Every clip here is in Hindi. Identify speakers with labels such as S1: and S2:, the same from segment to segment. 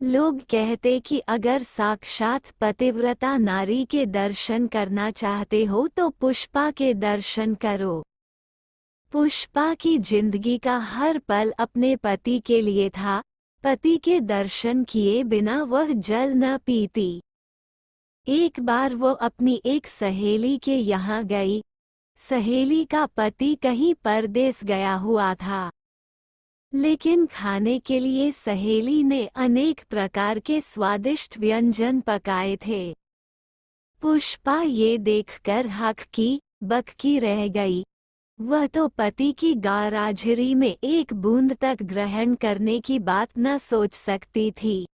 S1: लोग कहते कि अगर साक्षात पतिव्रता नारी के दर्शन करना चाहते हो तो पुष्पा के दर्शन करो। पुष्पा की जिंदगी का हर पल अपने पति के लिए था। पति के दर्शन किए बिना वह जल न पीती। एक बार वो अपनी एक सहेली के यहाँ गई। सहेली का पति कहीं परदेस गया हुआ था, लेकिन खाने के लिए सहेली ने अनेक प्रकार के स्वादिष्ट व्यंजन पकाए थे। पुष्पा ये देखकर हक्की बक्की रह गई। वह तो पति की गाराझरी में एक बूंद तक ग्रहण करने की बात न सोच सकती थी,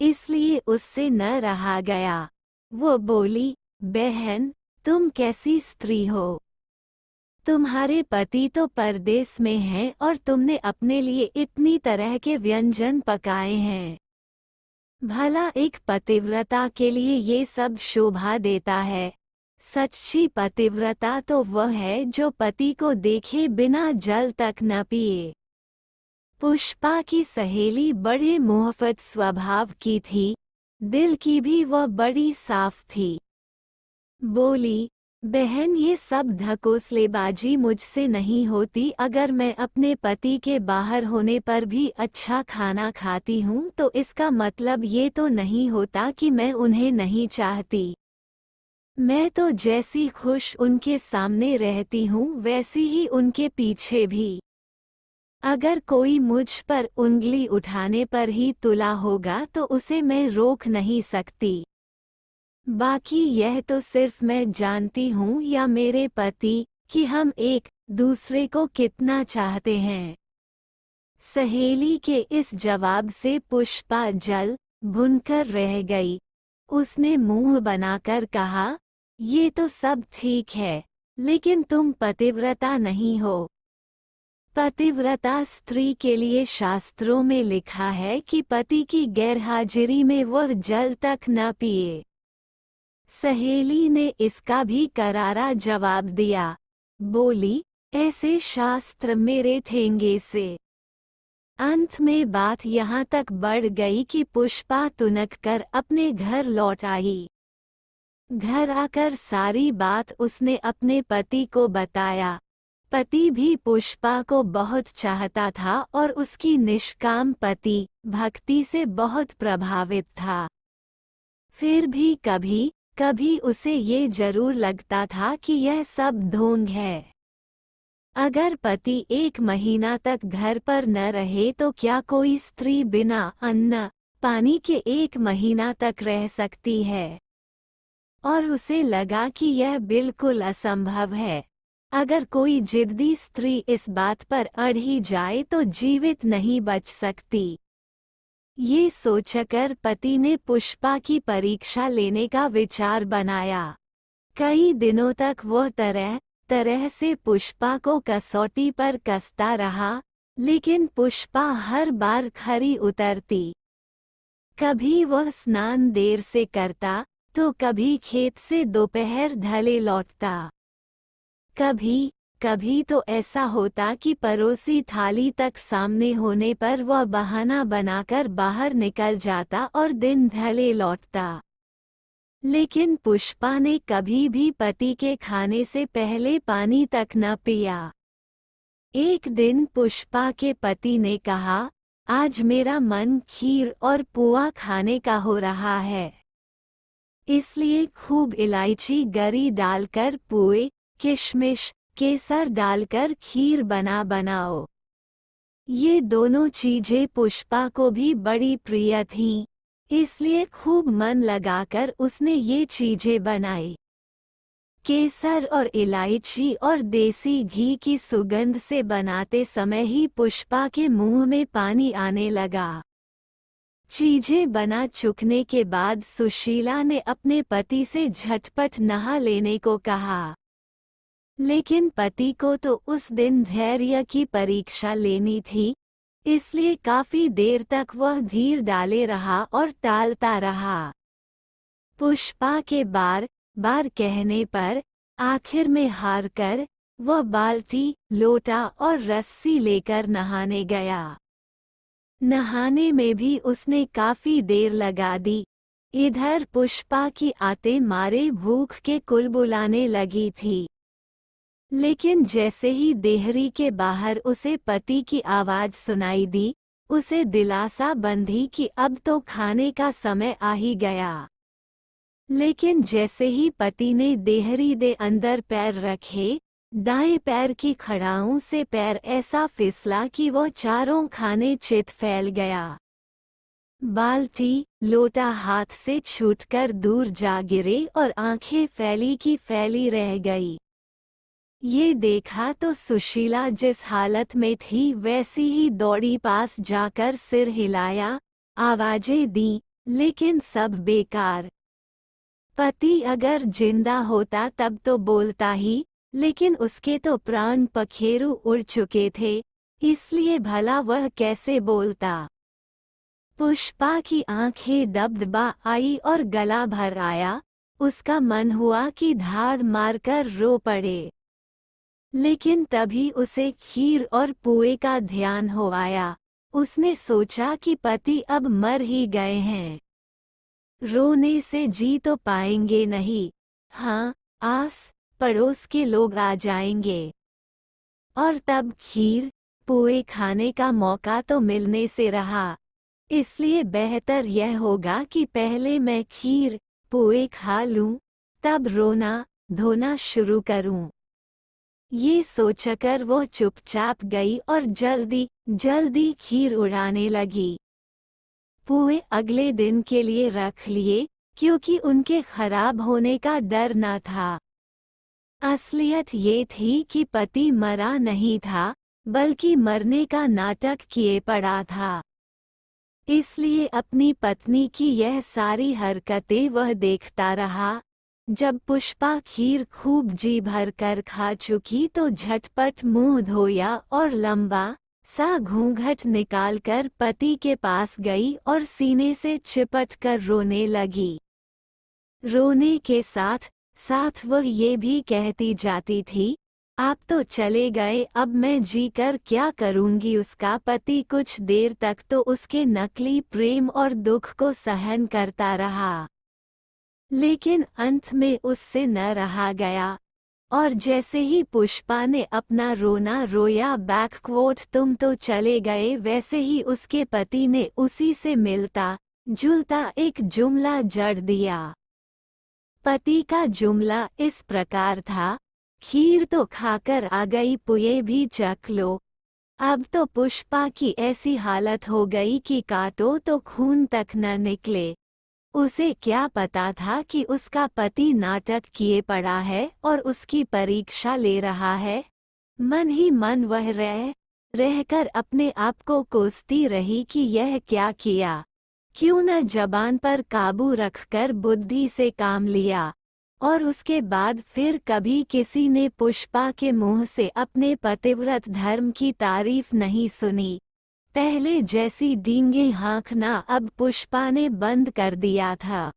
S1: इसलिए उससे न रहा गया। वो बोली, बहन, तुम कैसी स्त्री हो? तुम्हारे पति तो परदेस में हैं और तुमने अपने लिए इतनी तरह के व्यंजन पकाए हैं। भला एक पतिव्रता के लिए ये सब शोभा देता है? सच्ची पतिव्रता तो वह है जो पति को देखे बिना जल तक न पिए। पुष्पा की सहेली बड़े मोहफत स्वभाव की थी, दिल की भी वह बड़ी साफ थी। बोली, बहन, ये सब ढकोसलेबाजी मुझसे नहीं होती। अगर मैं अपने पति के बाहर होने पर भी अच्छा खाना खाती हूँ तो इसका मतलब ये तो नहीं होता कि मैं उन्हें नहीं चाहती। मैं तो जैसी खुश उनके सामने रहती हूँ वैसी ही उनके पीछे भी। अगर कोई मुझ पर उंगली उठाने पर ही तुला होगा तो उसे मैं रोक नहीं सकती। बाकी यह तो सिर्फ मैं जानती हूँ या मेरे पति कि हम एक दूसरे को कितना चाहते हैं। सहेली के इस जवाब से पुष्पा जल भुनकर रह गई। उसने मुंह बनाकर कहा, ये तो सब ठीक है, लेकिन तुम पतिव्रता नहीं हो। पतिव्रता स्त्री के लिए शास्त्रों में लिखा है कि पति की गैरहाजिरी में वह जल तक न पिए। सहेली ने इसका भी करारा जवाब दिया। बोली, ऐसे शास्त्र मेरे ठेंगे से। अंत में बात यहाँ तक बढ़ गई कि पुष्पा तुनक कर अपने घर लौट आई। घर आकर सारी बात उसने अपने पति को बताया। पति भी पुष्पा को बहुत चाहता था और उसकी निष्काम पति भक्ति से बहुत प्रभावित था। फिर भी कभी कभी उसे ये जरूर लगता था कि यह सब ढोंग है। अगर पति 1 महीना तक घर पर न रहे तो क्या कोई स्त्री बिना अन्न पानी के 1 महीना तक रह सकती है? और उसे लगा कि यह बिल्कुल असंभव है। अगर कोई जिद्दी स्त्री इस बात पर अड़ ही जाए तो जीवित नहीं बच सकती। ये सोचकर पति ने पुष्पा की परीक्षा लेने का विचार बनाया। कई दिनों तक वह तरह तरह से पुष्पा को कसौटी पर कसता रहा, लेकिन पुष्पा हर बार खरी उतरती। कभी वह स्नान देर से करता तो कभी खेत से दोपहर ढले लौटता। कभी कभी तो ऐसा होता कि परोसी थाली तक सामने होने पर वह बहाना बनाकर बाहर निकल जाता और दिन ढले लौटता। लेकिन पुष्पा ने कभी भी पति के खाने से पहले पानी तक न पिया। एक दिन पुष्पा के पति ने कहा, आज मेरा मन खीर और पुआ खाने का हो रहा है, इसलिए खूब इलायची गरी डालकर पुए, किशमिश, केसर डालकर खीर बनाओ। ये दोनों चीजें पुष्पा को भी बड़ी प्रिय थीं, इसलिए खूब मन लगाकर उसने ये चीजें बनाई। केसर और इलायची और देसी घी की सुगंध से बनाते समय ही पुष्पा के मुंह में पानी आने लगा। चीजें बना चुकने के बाद सुशीला ने अपने पति से झटपट नहा लेने को कहा। लेकिन पति को तो उस दिन धैर्य की परीक्षा लेनी थी, इसलिए काफी देर तक वह धीर डाले रहा और टालता रहा। पुष्पा के बार बार कहने पर आखिर में हार कर वह बाल्टी, लोटा और रस्सी लेकर नहाने गया। नहाने में भी उसने काफी देर लगा दी। इधर पुष्पा की आते मारे भूख के कुलबुलाने लगी थी। लेकिन जैसे ही देहरी के बाहर उसे पति की आवाज सुनाई दी, उसे दिलासा बंधी कि अब तो खाने का समय आ ही गया। लेकिन जैसे ही पति ने देहरी दे अंदर पैर रखे, दाएं पैर की खड़ाऊं से पैर ऐसा फिसला कि वो चारों खाने चित फैल गया। बाल्टी लोटा हाथ से छूटकर दूर जा गिरे और आंखें फैली की फैली रह गई। ये देखा तो सुशीला जिस हालत में थी वैसी ही दौड़ी पास जाकर सिर हिलाया, आवाजें दी, लेकिन सब बेकार। पति अगर जिंदा होता तब तो बोलता ही, लेकिन उसके तो प्राण पखेरु उड़ चुके थे, इसलिए भला वह कैसे बोलता। पुष्पा की आंखें दबदबा आई और गला भर आया। उसका मन हुआ कि धाड़ मारकर रो पड़े। लेकिन तभी उसे खीर और पुए का ध्यान हो आया। उसने सोचा कि पति अब मर ही गए हैं, रोने से जी तो पाएंगे नहीं। हाँ, आस पड़ोस के लोग आ जाएंगे और तब खीर पुए खाने का मौका तो मिलने से रहा। इसलिए बेहतर यह होगा कि पहले मैं खीर पुए खा लूं, तब रोना धोना शुरू करूं। ये सोचकर वो चुपचाप गई और जल्दी जल्दी खीर उड़ाने लगी। पुए अगले दिन के लिए रख लिए, क्योंकि उनके खराब होने का डर न था। असलियत ये थी कि पति मरा नहीं था, बल्कि मरने का नाटक किए पड़ा था। इसलिए अपनी पत्नी की यह सारी हरकतें वह देखता रहा। जब पुष्पा खीर खूब जी भर कर खा चुकी तो झटपट मुंह धोया और लंबा सा घूंघट निकालकर पति के पास गई और सीने से चिपट कर रोने लगी। रोने के साथ साथ वह ये भी कहती जाती थी, आप तो चले गए, अब मैं जीकर क्या करूंगी। उसका पति कुछ देर तक तो उसके नकली प्रेम और दुख को सहन करता रहा, लेकिन अंत में उससे न रहा गया। और जैसे ही पुष्पा ने अपना रोना रोया बैकवोट तुम तो चले गए, वैसे ही उसके पति ने उसी से मिलता जुलता एक जुमला जड़ दिया। पति का जुमला इस प्रकार था, खीर तो खाकर आ गई, पुए भी चख लो। अब तो पुष्पा की ऐसी हालत हो गई कि काटो तो खून तक न निकले। उसे क्या पता था कि उसका पति नाटक किए पड़ा है और उसकी परीक्षा ले रहा है। मन ही मन वह रहकर अपने आप को कोसती रही कि यह क्या किया, क्यों न जबान पर काबू रखकर बुद्धि से काम लिया। और उसके बाद फिर कभी किसी ने पुष्पा के मुंह से अपने पतिव्रत धर्म की तारीफ नहीं सुनी। पहले जैसी डींगे हाँकना अब पुष्पा ने बंद कर दिया था।